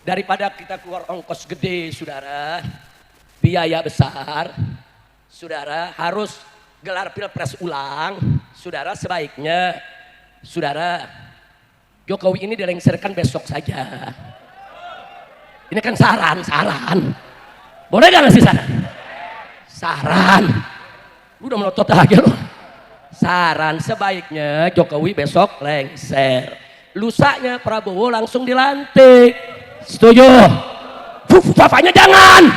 Daripada kita keluar ongkos gede, saudara, biaya besar, saudara harus gelar pilpres ulang, saudara sebaiknya, saudara, Jokowi ini dilengserkan besok saja. Ini kan saran, boleh gak ngasih saran? Saran, udah melotot aja loh. Saran sebaiknya Jokowi besok lengser, lusanya Prabowo langsung dilantik. Setuju? Bapaknya jangan,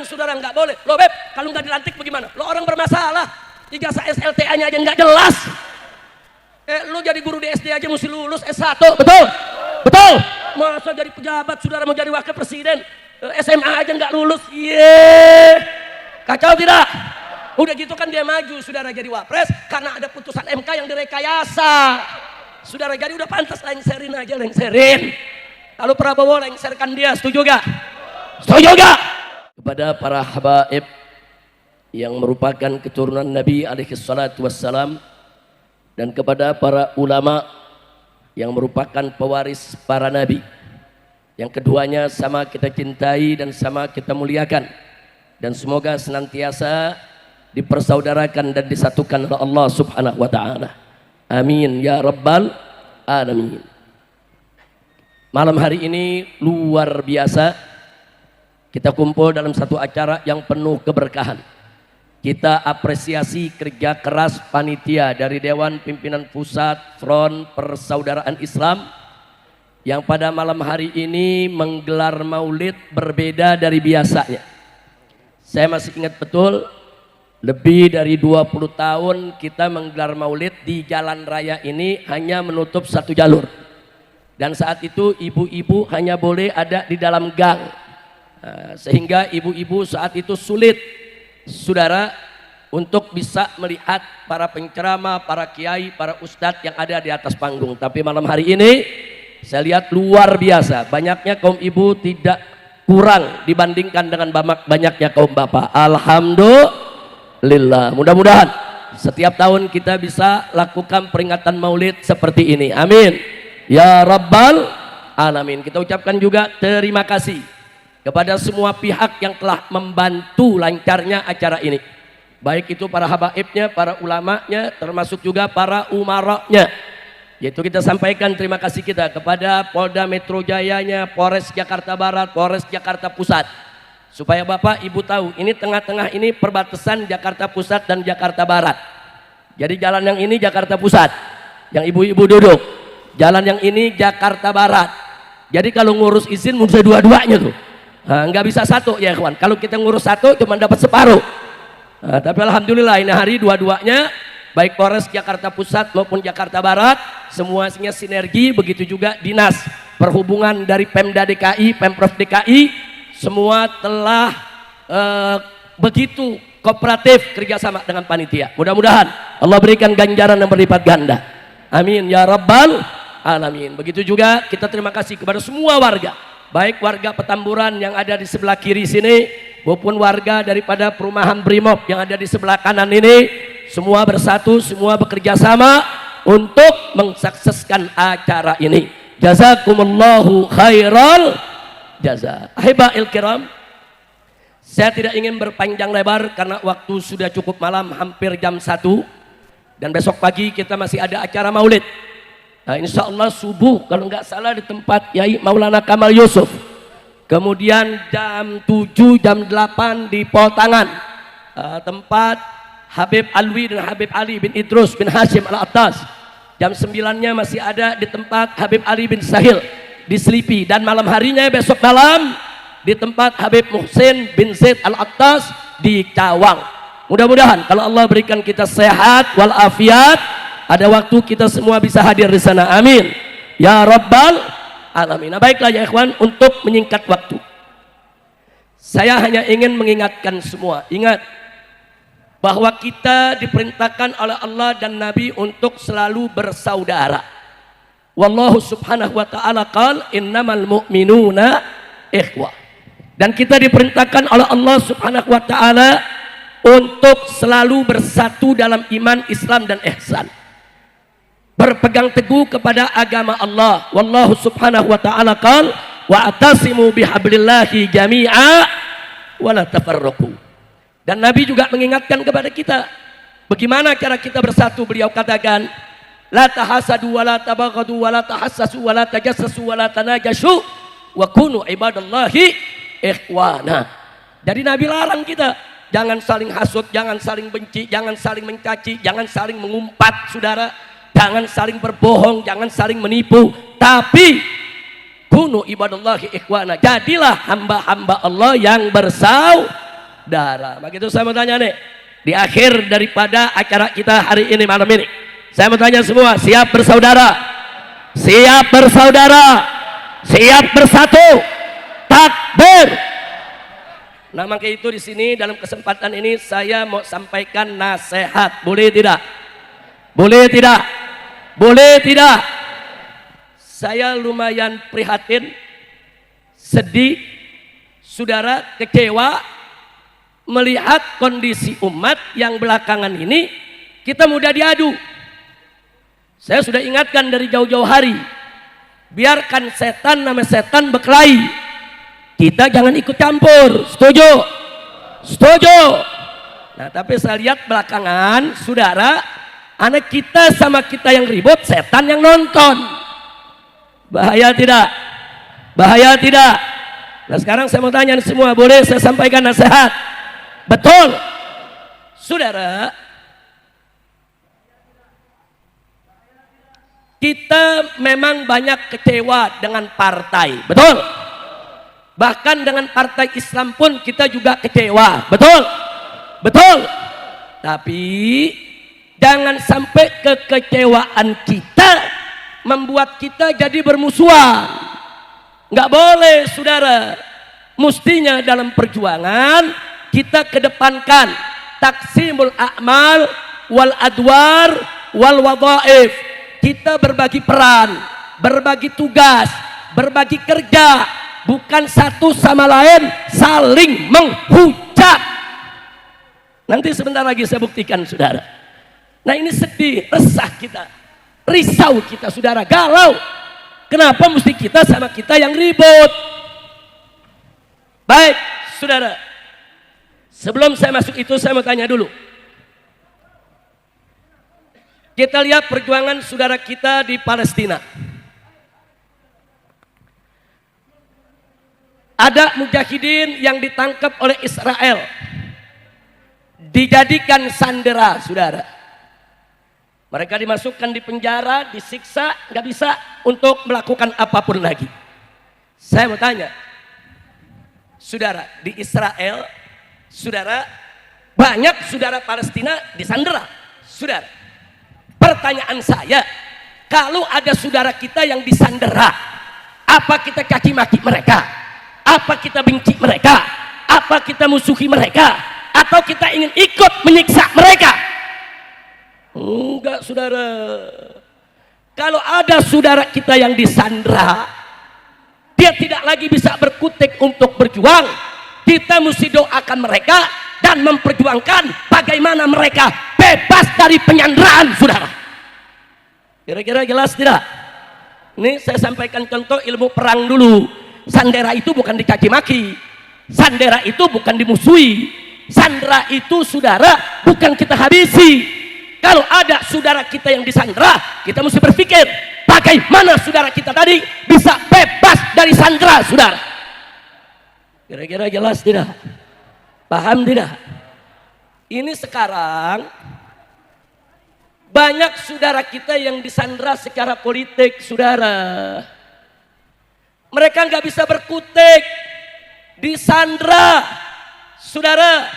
saudara, nggak boleh. Lo Beb, kalau nggak dilantik bagaimana? Lo orang bermasalah, ijazah SLTA-nya aja nggak jelas. Lo jadi guru di SD aja mesti lulus S1, betul? Betul? Masa jadi pejabat, saudara mau jadi wakil presiden, SMA aja nggak lulus, kacau tidak? Udah gitu kan dia maju, saudara, jadi wapres karena ada putusan MK yang direkayasa. Saudara, jadi udah pantas lengserin aja, lengserin. Lalu Prabowo lengserkan dia, setuju gak? Setuju gak? Kepada para habaib yang merupakan keturunan Nabi alaihi salatu wassalam, dan kepada para ulama yang merupakan pewaris para nabi, yang keduanya sama kita cintai dan sama kita muliakan, dan semoga senantiasa dipersaudarakan dan disatukan oleh Allah subhanahu wa ta'ala. Amin ya rabbal alamin. Malam hari ini luar biasa, kita kumpul dalam satu acara yang penuh keberkahan. Kita apresiasi kerja keras panitia dari Dewan Pimpinan Pusat Front Persaudaraan Islam yang pada malam hari ini menggelar maulid berbeda dari biasanya. Saya masih ingat betul, lebih dari 20 tahun kita menggelar maulid di jalan raya ini hanya menutup satu jalur. Dan saat itu ibu-ibu hanya boleh ada di dalam gang. Sehingga ibu-ibu saat itu sulit, saudara, untuk bisa melihat para penceramah, para kiai, para ustadz yang ada di atas panggung. Tapi malam hari ini saya lihat luar biasa, banyaknya kaum ibu tidak kurang dibandingkan dengan banyaknya kaum bapak. Alhamdulillah. Mudah-mudahan setiap tahun kita bisa lakukan peringatan maulid seperti ini. Amin ya rabbal alamin. Kita ucapkan juga terima kasih kepada semua pihak yang telah membantu lancarnya acara ini, baik itu para habaibnya, para ulamanya, termasuk juga para umaranya. Yaitu kita sampaikan terima kasih kita kepada Polda Metro Jayanya, Polres Jakarta Barat, Polres Jakarta Pusat. Supaya Bapak Ibu tahu, ini tengah-tengah ini perbatasan Jakarta Pusat dan Jakarta Barat. Jadi jalan yang ini Jakarta Pusat, yang ibu-ibu duduk. Jalan yang ini Jakarta Barat. Jadi kalau ngurus izin mesti dua-duanya tuh. Nah, nggak bisa satu ya kawan. Kalau kita ngurus satu cuma dapat separuh. Nah, tapi alhamdulillah ini hari dua-duanya, baik Polres Jakarta Pusat maupun Jakarta Barat, semuanya sinergi. Begitu juga Dinas Perhubungan dari Pemda DKI, Pemprov DKI, semua telah begitu kooperatif kerjasama dengan panitia. Mudah-mudahan Allah berikan ganjaran yang berlipat ganda. Amin ya rabbal alamin. Begitu juga kita terima kasih kepada semua warga, baik warga Petamburan yang ada di sebelah kiri sini maupun warga daripada perumahan Brimob yang ada di sebelah kanan ini. Semua bersatu, semua bekerja sama untuk mensukseskan acara ini. Jazakumullahu khairal jaza. Ahibahil kiram, saya tidak ingin berpanjang lebar karena waktu sudah cukup malam, hampir jam 1, dan besok pagi kita masih ada acara maulid. Nah, insya Allah subuh kalau nggak salah di tempat Yai Maulana Kamal Yusuf, kemudian jam 7, jam 8 di Poltangan, tempat Habib Alwi dan Habib Ali bin Idrus bin Hashim Al-Attas. Jam 9-nya masih ada di tempat Habib Ali bin Sahil di Selipi, dan malam harinya besok malam di tempat Habib Muhsin bin Zaid Al-Attas di Cawang. Mudah-mudahan kalau Allah berikan kita sehat walafiat, ada waktu kita semua bisa hadir di sana. Amin ya rabbal alamin. Nah, baiklah ya ikhwan, untuk menyingkat waktu, saya hanya ingin mengingatkan semua, ingat bahwa kita diperintahkan oleh Allah dan Nabi untuk selalu bersaudara. Wallahu subhanahu wa ta'ala qala innamal mu'minuna ikhwah. Dan kita diperintahkan oleh Allah subhanahu wa ta'ala untuk selalu bersatu dalam iman, Islam dan ihsan. berpegang teguh kepada agama Allah. Wallahu subhanahu wa ta'ala qala wa atasimu bihablillahi jami'a wa la tafarraqu. Dan Nabi juga mengingatkan kepada kita bagaimana cara kita bersatu. Beliau katakan la tahasadu wa la tabaghadu wa la tahassasu wa la tajassasu wa la tanajashu wa kunu ibadallahi ikhwana. Jadi Nabi larang kita jangan saling hasut, jangan saling benci, jangan saling mencaci, jangan saling mengumpat, saudara. Jangan saling berbohong, jangan saling menipu. Tapi kunu ibadallahi ikhwana, jadilah hamba-hamba Allah yang bersaudara. Begitu saya mau tanya nih, di akhir daripada acara kita hari ini, malam ini, saya mau tanya semua, siap bersaudara? Siap bersaudara? Siap bersatu? Takbir. Nah, maka itu di sini dalam kesempatan ini saya mau sampaikan nasihat. Boleh tidak? Boleh tidak? Boleh tidak? Saya lumayan prihatin, sedih, saudara, kecewa melihat kondisi umat yang belakangan ini kita mudah diadu. Saya sudah ingatkan dari jauh-jauh hari, biarkan setan namanya setan berkelahi, kita jangan ikut campur. Setuju? Setuju? Nah, tapi saya lihat belakangan, saudara, anak kita sama kita yang ribut, setan yang nonton. Bahaya tidak? Bahaya tidak? Nah, sekarang saya mau tanya semua, boleh saya sampaikan nasihat? Betul? Saudara, kita memang banyak kecewa dengan partai, betul? Bahkan dengan partai Islam pun kita juga kecewa, betul? Betul? Tapi jangan sampai kekecewaan kita membuat kita jadi bermusuhan. Nggak boleh, saudara. Mestinya dalam perjuangan kita kedepankan taksimul a'mal wal adwar wal wadhaif. Kita berbagi peran, berbagi tugas, berbagi kerja, bukan satu sama lain saling menghujat. Nanti sebentar lagi saya buktikan, saudara. Nah, ini sedih, resah kita, risau kita, saudara, galau. Kenapa mesti kita sama kita yang ribut? Baik, saudara, sebelum saya masuk itu saya mau tanya dulu. Kita lihat perjuangan saudara kita di Palestina. Ada mujahidin yang ditangkap oleh Israel, dijadikan sandera, saudara. Mereka dimasukkan di penjara, disiksa, nggak bisa untuk melakukan apapun lagi. Saya mau tanya, saudara, di Israel, saudara, banyak saudara Palestina disandera, saudara. Pertanyaan saya, kalau ada saudara kita yang disandera, apa kita caci maki mereka? Apa kita benci mereka? Apa kita musuhi mereka? Atau kita ingin ikut menyiksa mereka? Enggak, saudara. Kalau ada saudara kita yang disandera, dia tidak lagi bisa berkutik untuk berjuang, kita mesti doakan mereka dan memperjuangkan bagaimana mereka bebas dari penyanderaan, saudara. Kira-kira jelas tidak? Ini saya sampaikan contoh ilmu perang dulu. Sandera itu bukan dicaci maki, sandera itu bukan dimusuhi, sandera itu, saudara, bukan kita habisi. Kalau ada saudara kita yang disandera, kita mesti berpikir bagaimana saudara kita tadi bisa bebas dari sandera, saudara. Kira-kira jelas tidak? Paham tidak? Ini sekarang banyak saudara kita yang disandera secara politik, saudara. Mereka nggak bisa berkutik, disandera, saudara.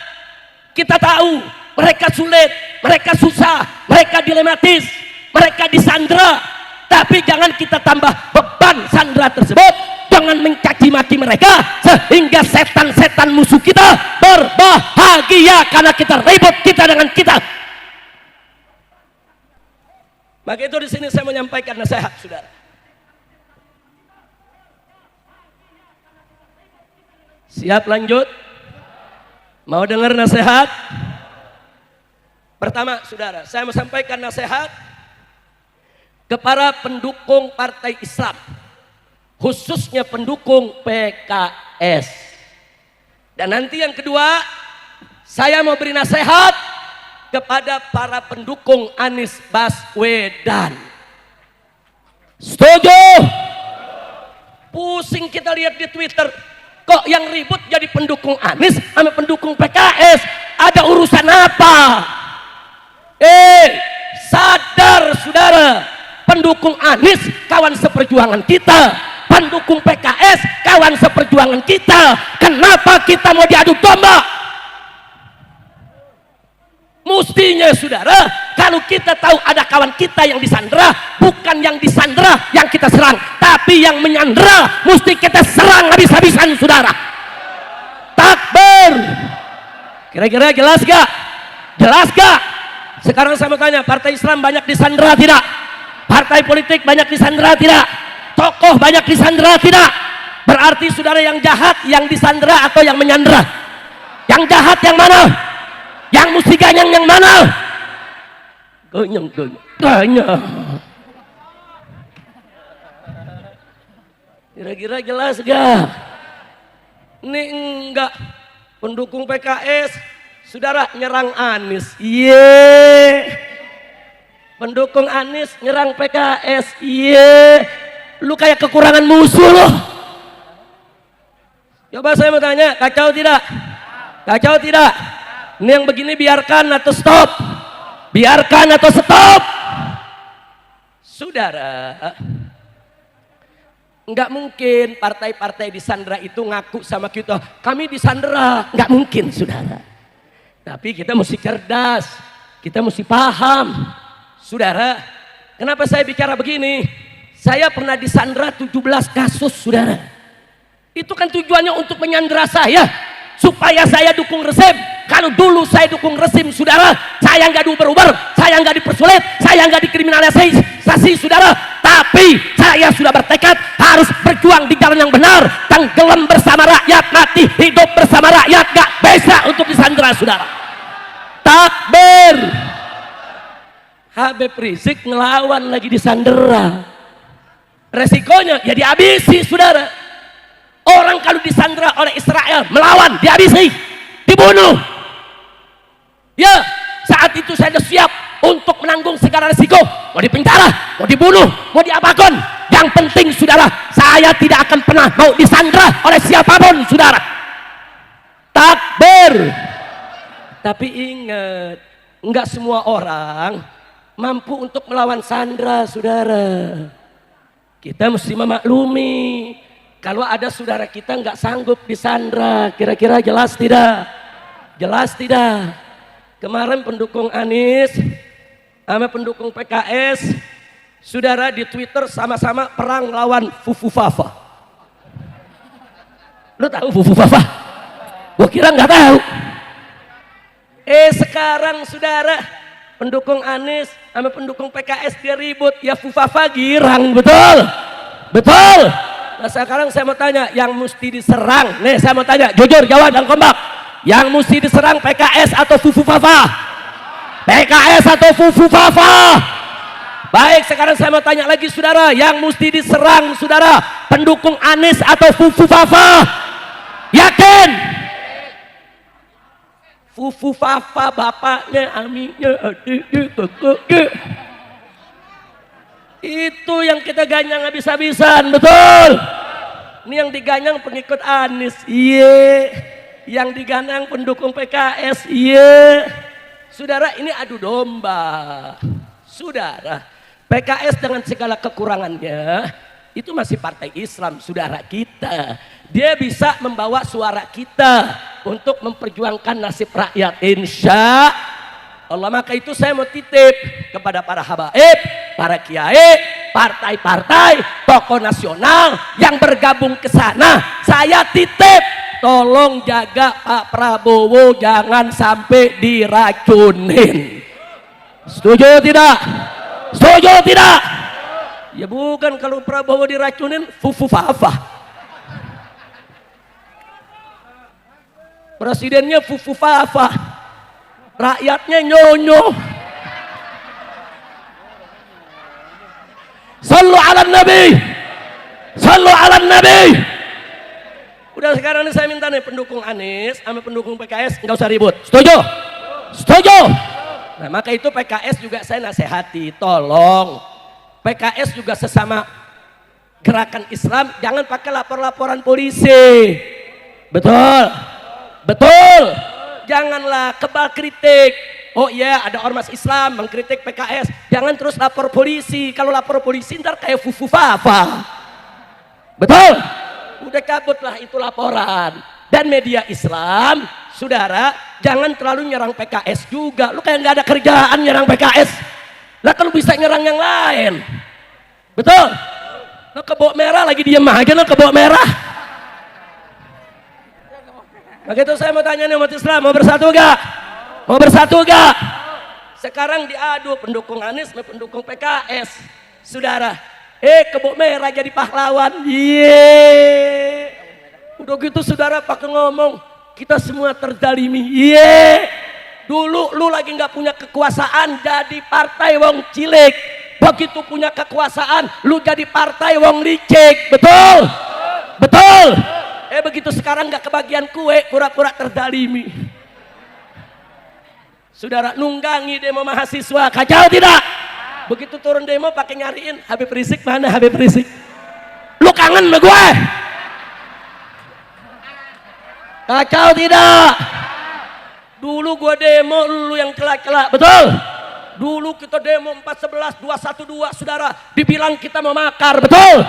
Kita tahu mereka sulit, mereka susah, mereka dilematis, mereka disandera. Tapi jangan kita tambah beban sandera tersebut, jangan mencaci maki mereka sehingga setan-setan musuh kita berbahagia karena kita ribut kita dengan kita. Maka itu di sini saya menyampaikan nasihat, saudara. Siap lanjut? Mau dengar nasihat? Pertama, saudara, saya mau sampaikan nasihat. kepada pendukung partai Islam, khususnya pendukung PKS. Dan nanti yang kedua, saya mau beri nasihat kepada para pendukung Anies Baswedan. Setuju? Pusing kita lihat di Twitter, kok yang ribut jadi pendukung Anies sama pendukung PKS. Ada urusan apa? Sadar saudara, pendukung Anies kawan seperjuangan kita, pendukung PKS kawan seperjuangan kita. Kenapa kita mau diadu domba? Mestinya saudara, kalau kita tahu ada kawan kita yang disandera, bukan yang disandera yang kita serang, tapi yang menyandera mesti kita serang habis-habisan saudara. Takbir. Kira-kira jelas gak? Jelas gak? Sekarang saya mau tanya, partai Islam banyak disandera tidak? Partai politik banyak disandera tidak? Tokoh banyak disandera tidak? Berarti saudara yang jahat yang disandera atau yang menyandera? Yang jahat yang mana? Yang mesti ganyang yang mana? Ganyang. Kira-kira jelas gak? Ini enggak. Pendukung PKS saudara nyerang Anies. Pendukung Anies nyerang PKS. Lu kayak kekurangan musuh loh. Coba saya mau tanya, kacau tidak? Kacau tidak? Ini yang begini biarkan atau stop? Biarkan atau stop? Saudara, nggak mungkin partai-partai disandera itu ngaku sama kita, kami disandera. Nggak mungkin saudara. Tapi kita mesti cerdas, kita mesti paham. Saudara, kenapa saya bicara begini? Saya pernah disandera 17 kasus saudara. Itu kan tujuannya untuk menyandera saya, supaya saya dukung rezim. Kalau dulu saya dukung rezim saudara, saya nggak diuber-uber, saya nggak dipersulit, saya nggak dikriminalisasi saudara. Tapi saya sudah bertekad harus berjuang di jalan yang benar. Tenggelam bersama rakyat, mati hidup bersama rakyat. Gak bisa untuk disandera saudara. Takbir. Habib Rizik ngelawan lagi disandera. Resikonya ya dihabisi saudara. Orang kalau disandera oleh Israel melawan, dihabisi, dibunuh. Ya, saat itu saya sudah siap untuk menanggung segala risiko. Mau dipenjara, mau dibunuh, mau diapakan. Yang penting saudara, saya tidak akan pernah mau disandera oleh siapapun saudara. Takbir. Tapi ingat, enggak semua orang mampu untuk melawan sandera saudara. Kita mesti memaklumi kalau ada saudara kita nggak sanggup disandera. Kira-kira jelas tidak? Jelas tidak? Kemarin pendukung Anies sama pendukung PKS saudara di Twitter sama-sama perang lawan Fufu Fafa. Lu tahu Fufu Fafa? Gua kira nggak tahu. Sekarang saudara pendukung Anies sama pendukung PKS dia ribut, ya Fufu Fafa girang, betul? Betul? Nah sekarang saya mau tanya, yang mesti diserang, nih saya mau tanya, jujur jawab dan kompak. Yang mesti diserang PKS atau Fufu Fafa? PKS atau Fufu Fafa? Baik, sekarang saya mau tanya lagi saudara, yang mesti diserang saudara, pendukung Anies atau Fufu Fafa? Yakin? Fufu Fafa bapaknya, aminnya, adiknya, kakaknya. Itu yang kita ganyang habis-habisan, betul? Ini yang diganyang pengikut Anies, yang diganyang pendukung PKS, saudara ini adu domba. Saudara, PKS dengan segala kekurangannya itu masih partai Islam saudara kita. Dia bisa membawa suara kita untuk memperjuangkan nasib rakyat, insya Allah. Maka itu saya mau titip kepada para habaib, para kiai, partai-partai, tokoh nasional yang bergabung ke sana. Saya titip, tolong jaga Pak Prabowo jangan sampai diracunin. Setuju tidak? Setuju tidak? Ya bukan, kalau Prabowo diracunin Fufu Fafa. Presidennya Fufu Fafa, rakyatnya nyonyo. ala nabi. Sallu ala nabi. Udah sekarang ini saya minta nih pendukung Anies sama pendukung PKS nggak usah ribut. Setuju? Setuju? Nah maka itu PKS juga saya nasihati, tolong PKS juga sesama gerakan Islam jangan pakai lapor-laporan polisi. Betul? Betul? Janganlah kebal kritik. Oh iya ada ormas Islam mengkritik PKS, jangan terus lapor polisi. Kalau lapor polisi ntar kayak fufu fafa. Betul? Udah cabutlah itu laporan. Dan media Islam, saudara, jangan terlalu nyerang PKS juga. Lu kayak nggak ada kerjaan nyerang PKS. Lah kalau bisa nyerang yang lain. Betul? Lu kebok merah lagi diem aja lu kebok merah. Begitu saya mau tanya nih umat Islam, mau bersatu gak? Mau bersatu gak? Sekarang diadu pendukung Anies sama pendukung PKS. Saudara, kebok merah jadi pahlawan. Udah gitu saudara pakai ngomong kita semua terzalimi. Dulu lu lagi nggak punya kekuasaan jadi partai wong cilik. Begitu punya kekuasaan lu jadi partai wong licik. Betul? Betul? Begitu sekarang nggak kebagian kue pura-pura terzalimi. Saudara nunggangi demo mahasiswa kacau tidak? Begitu turun demo pakai nyariin Habib Rizik mana Habib Rizik? Lu kangen sama gue? Kacau tidak? Dulu gue demo lu yang celak-celak, betul? Dulu kita demo 411 212 saudara, dibilang kita mau makar, betul?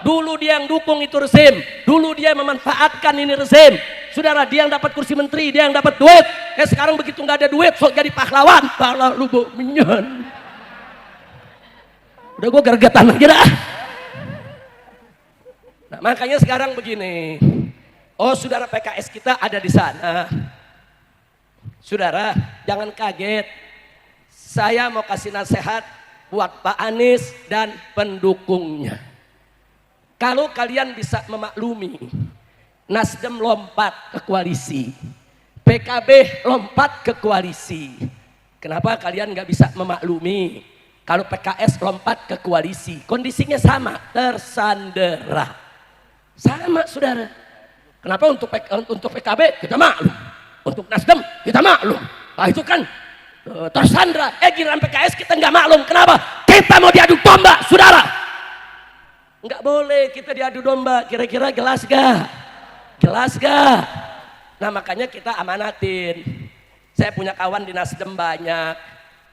Dulu dia yang dukung itu rezim, dulu dia memanfaatkan ini rezim. Saudara dia yang dapat kursi menteri, dia yang dapat duit. Sekarang begitu nggak ada duit, sok jadi pahlawan, pala lu minyan. Udah gue gergetan aja dah. Nah makanya sekarang begini. Oh saudara PKS kita ada di sana. Saudara jangan kaget. Saya mau kasih nasihat buat Pak Anies dan pendukungnya. Kalau kalian bisa memaklumi, Nasdem lompat ke koalisi, PKB lompat ke koalisi. Kenapa kalian nggak bisa memaklumi? Kalau PKS lompat ke koalisi, kondisinya sama, tersandera. Sama saudara. Kenapa untuk PKB kita maklum, untuk Nasdem kita maklum. Nah itu kan tersandera. Giliran PKS kita nggak maklum. Kenapa? Kita mau diadu domba, saudara. Nggak boleh kita diadu domba. Kira-kira jelas gak? Jelas gak? Nah makanya kita amanatin. Saya punya kawan di Nasdem banyak,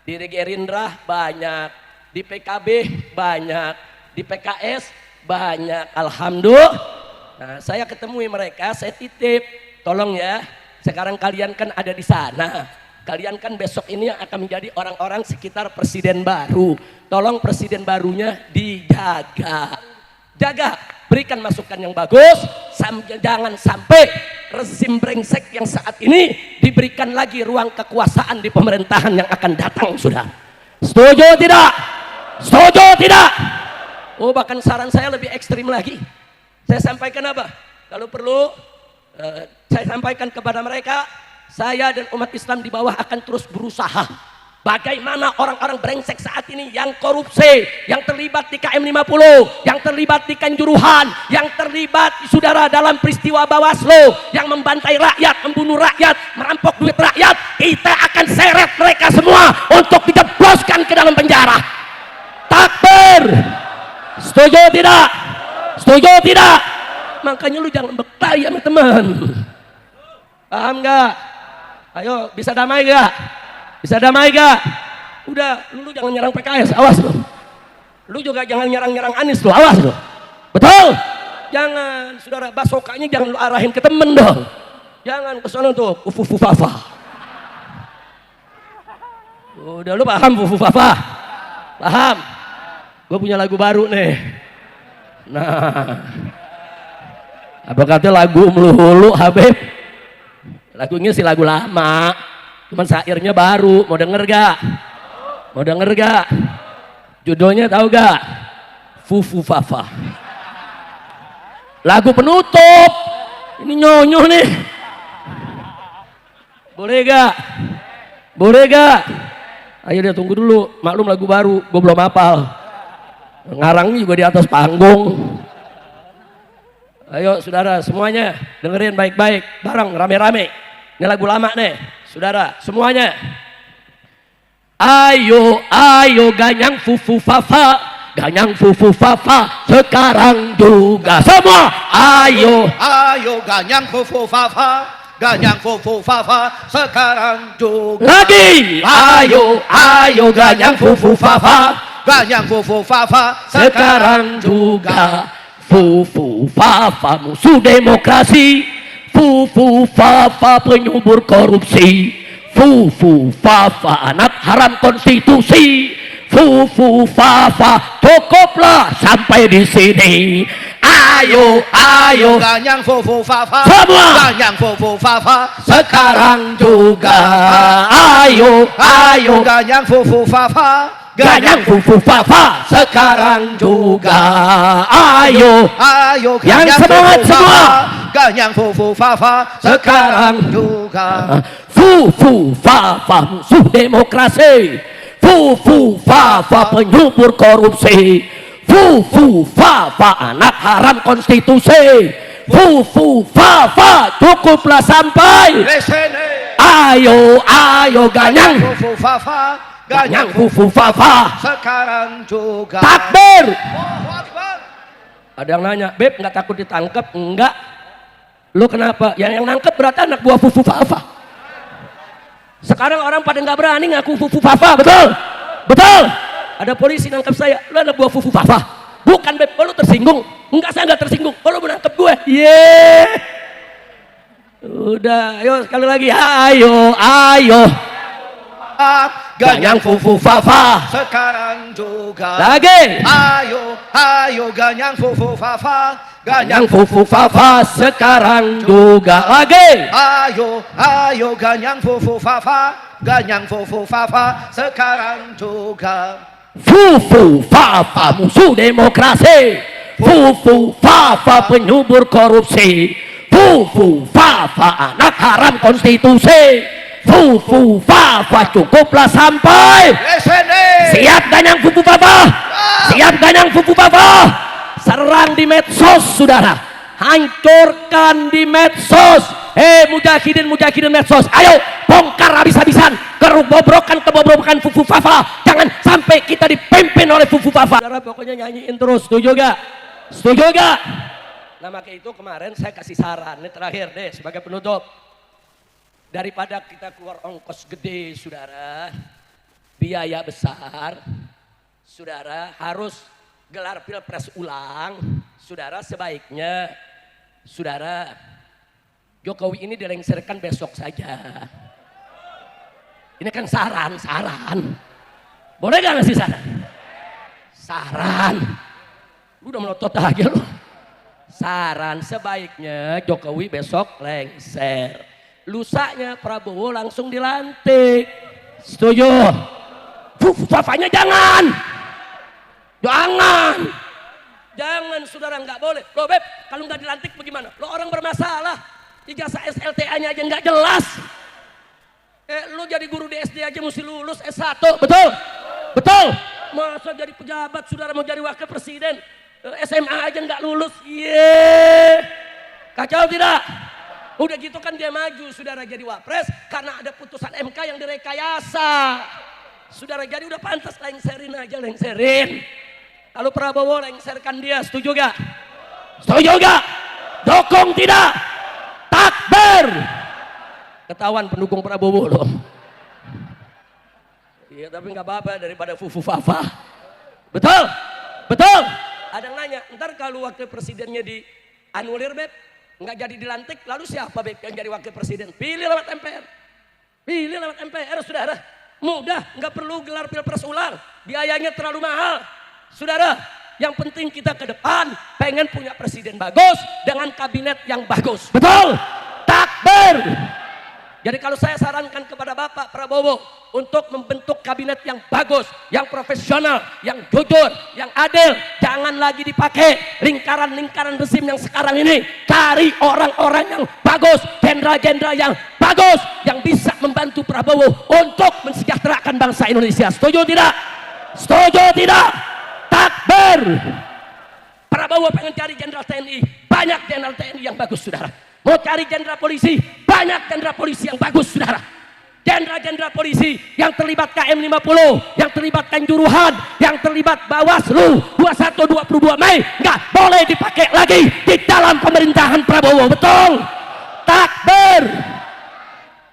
di Gerindra banyak, di PKB banyak, di PKS banyak. Alhamdulillah. Nah, saya ketemui mereka, saya titip, tolong ya, sekarang kalian kan ada di sana, kalian kan besok ini akan menjadi orang-orang sekitar presiden baru, tolong presiden barunya dijaga, jaga, berikan masukan yang bagus, jangan sampai rezim brengsek yang saat ini diberikan lagi ruang kekuasaan di pemerintahan yang akan datang, sudah. Setuju tidak? Setuju tidak? Oh bahkan saran saya lebih ekstrim lagi. Saya sampaikan apa? Kalau perlu saya sampaikan kepada mereka, saya dan umat Islam di bawah akan terus berusaha. Bagaimana orang-orang brengsek saat ini yang korupsi, yang terlibat di KM 50, yang terlibat di Kanjuruhan, yang terlibat saudara dalam peristiwa Bawaslu, yang membantai rakyat, membunuh rakyat, merampok duit rakyat, kita akan seret mereka semua untuk dijebloskan ke dalam penjara. Takbir. Setuju tidak? Setuju tidak? Makanya lu jangan berkelahi sama teman. Paham gak? Ayo bisa damai gak? Bisa damai gak? Udah, lu jangan nyerang PKS, awas lu. Lu juga jangan nyerang-nyerang Anies lu, awas lu. Betul? Jangan, saudara, basokanya jangan lu arahin ke temen dong. Jangan ke sana tuh, fufu-fafa. Udah lu paham fufu-fafa? Paham? Gue punya lagu baru nih. Nah, apa kata lagu melulu Habib? Lagunya sih lagu lama, cuman syairnya baru. Mau denger gak? Mau denger gak? Judulnya tahu gak? Fufu Fafa. Lagu penutup. Ini nyonyoh nih. Boleh gak? Boleh gak? Ayo dia tunggu dulu. Maklum lagu baru, gue belum hafal. Ngarang juga di atas panggung. Ayo saudara semuanya dengerin baik-baik, bareng rame-rame. Ini lagu lama nih, saudara semuanya. Ayo, ayo ganyang fufu fafa, ganyang fufu fafa, sekarang juga semua. Ayo, ayo ganyang fufu fafa, ganyang fufu fafa, sekarang juga. Lagi, ayo, ayo ganyang fufu fafa, ganyang fufu fafa, sekarang juga. Fufu fafa musuh demokrasi, fufu fafa penyubur korupsi, fufu fafa anak haram konstitusi, fufu fafa cukuplah sampai di sini. Ayo, ayo ganyang fufu fafa, semua ganyang fufu fafa, sekarang juga. Ayo, ayo ganyang fufu fafa, ganyang fufu fafa, sekarang juga. Ayo, ayo yang semangat semua, ganyang fufu fafa, sekarang juga. Fufu fafa musuh demokrasi, fufu fafa penyubur korupsi, fufu fafa anak haram konstitusi, fufu fafa cukuplah sampai. Ayo, ayo ganyang fufu fafa, ganyang fufu fafa, sekarang juga. Takbir. Ada yang nanya, Beb nggak takut ditangkap? Enggak. Lu kenapa? Yang nangkep berarti anak buah fufu fafa. Sekarang orang pada nggak berani ngaku fufu fafa, betul? Betul. Ada polisi nangkep saya, lu anak buah fufu fafa. Bukan Beb, lu tersinggung? Enggak, saya nggak tersinggung. Lu menangkep gue. Yeah. Udah, ayo sekali lagi. Ayo, ayo. Ganyang fufu fafa, sekarang juga. Lagi. Ayo, ayo ganyang fufu fafa, ganyang fufu fafa, sekarang juga. Lagi. Ayo, ayo ganyang fufu fafa, ganyang fufu fafa, sekarang juga. Fufu fafa musuh demokrasi, fufu fafa penyubur korupsi, fufu fafa anak haram konstitusi, fufu fafa cukuplah sampai. Siap ganyang fufu fafa, siap ganyang fufu fafa. Serang di medsos saudara, hancurkan di medsos. Mujahidin medsos, ayo bongkar habis-habisan kebobrokan fufu fafa. Jangan sampai kita dipimpin oleh fufu fafa. Saudara pokoknya nyanyiin terus, setuju gak? Setuju gak? Nah maka itu kemarin saya kasih saran, ini terakhir deh sebagai penutup. Daripada kita keluar ongkos gede saudara, biaya besar, saudara harus gelar pilpres ulang, saudara sebaiknya saudara Jokowi ini dilengsarkan besok saja. Ini kan saran. Boleh gak ngasih saran? Saran. Lu udah melotot aja lu. Saran sebaiknya Jokowi besok lengser. Lusanya Prabowo langsung dilantik. Setuju? Fufu fafanya jangan. Jangan saudara, nggak boleh. Loh Beb, kalau nggak dilantik bagaimana? Lo orang bermasalah. Ijazah SLTA-nya aja nggak jelas. Lu jadi guru di SD aja mesti lulus S1, betul? Betul. Masa jadi pejabat saudara mau jadi wakil presiden SMA aja nggak lulus? Kacau tidak? Udah gitu kan dia maju saudara jadi wapres karena ada putusan MK yang direkayasa. Saudara jadi udah pantas lengserin aja, lengserin. Kalau Prabowo lengserkan dia, setuju gak? Setuju gak? Dukung tidak? Takbir. Ketahuan pendukung Prabowo loh. Iya tapi nggak apa-apa daripada fufu fafa. Betul? Betul? Ada yang nanya, ntar kalau wakil presidennya dianulir Beb, nggak jadi dilantik, lalu siapa Beb yang jadi wakil presiden? Pilih lewat MPR. Pilih lewat MPR saudara. Mudah, nggak perlu gelar pilpres ulang. Biayanya terlalu mahal. Saudara, yang penting kita ke depan pengen punya presiden bagus dengan kabinet yang bagus. Betul? Takbir. Jadi kalau saya sarankan kepada Bapak Prabowo untuk membentuk kabinet yang bagus, yang profesional, yang jujur, yang adil, jangan lagi dipakai lingkaran-lingkaran rezim yang sekarang ini. Cari orang-orang yang bagus, jenderal-jenderal yang bagus, yang bisa membantu Prabowo untuk mensejahterakan bangsa Indonesia. Setuju tidak? Setuju tidak? Takbir. Prabowo pengen cari jenderal TNI, banyak jenderal TNI yang bagus saudara. Mau cari jenderal polisi, banyak jenderal polisi yang bagus saudara. Jenderal-jenderal polisi yang terlibat KM 50, yang terlibat Kanjuruhan, yang terlibat Bawaslu 21-22 Mei nggak boleh dipakai lagi di dalam pemerintahan Prabowo, betul? Takbir.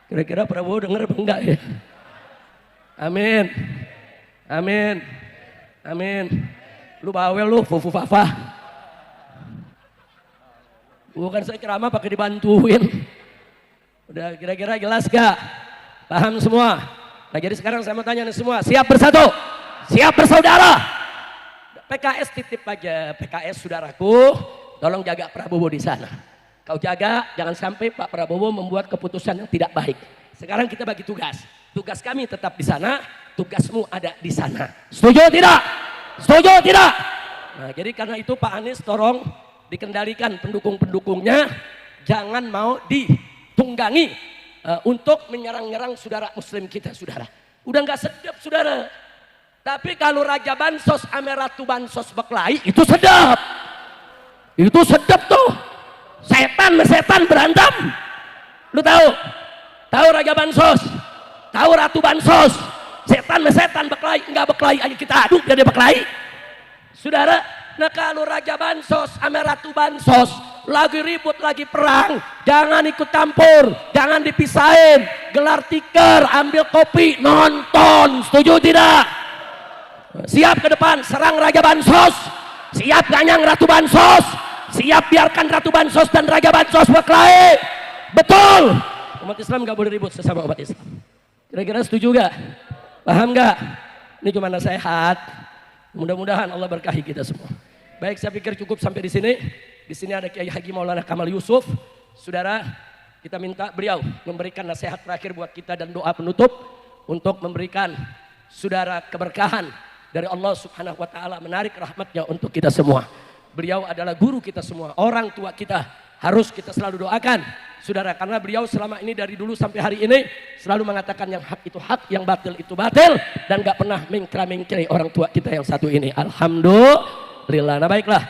Kira-kira Prabowo dengar apa enggak ya? Amin. Amin. Amin. Lu bawel lu, fufu fafa. Bukan saya ceramah pakai dibantuin. Udah kira-kira jelas gak? Paham semua? Nah jadi sekarang saya mau tanya nih semua, siap bersatu? Siap bersaudara? PKS titip aja, PKS saudaraku, tolong jaga Prabowo di sana. Kau jaga, jangan sampai Pak Prabowo membuat keputusan yang tidak baik. Sekarang kita bagi tugas. Tugas kami tetap di sana, tugasmu ada di sana. Setuju tidak? Setuju tidak? Nah jadi karena itu Pak Anies tolong dikendalikan pendukung-pendukungnya, jangan mau ditunggangi untuk menyerang-nyerang saudara muslim kita saudara. Udah nggak sedap saudara. Tapi kalau Raja Bansos ame Ratu Bansos berkelahi itu sedap. Itu sedap tuh. Setan berantem. Lu tahu? Tahu Raja Bansos? Tahu Ratu Bansos? Setan berkelahi, enggak berkelahi aja kita aduk dia berkelahi. Saudara, nah kalau Raja Bansos ame Ratu Bansos lagi ribut, lagi perang, jangan ikut campur, jangan dipisahin, gelar tikar, ambil kopi, nonton, setuju tidak? Siap ke depan, serang Raja Bansos, siap ganyang Ratu Bansos, siap biarkan Ratu Bansos dan Raja Bansos berkelahi, betul? Umat Islam gak boleh ribut sesama umat Islam. Kira-kira setuju gak? Paham gak? Ini cuma nasihat, mudah-mudahan Allah berkahi kita semua. Baik, saya pikir cukup sampai di sini. Di sini ada Kiai Haji Maulana Kamal Yusuf. Saudara, kita minta beliau memberikan nasihat terakhir buat kita dan doa penutup untuk memberikan saudara keberkahan dari Allah Subhanahu wa taala, menarik rahmatnya untuk kita semua. Beliau adalah guru kita semua, orang tua kita. Harus kita selalu doakan, saudara, karena beliau selama ini dari dulu sampai hari ini selalu mengatakan yang hak itu hak, yang batil itu batil, dan gak pernah mengkra-mengkri orang tua kita yang satu ini. Alhamdulillah. Nah baiklah.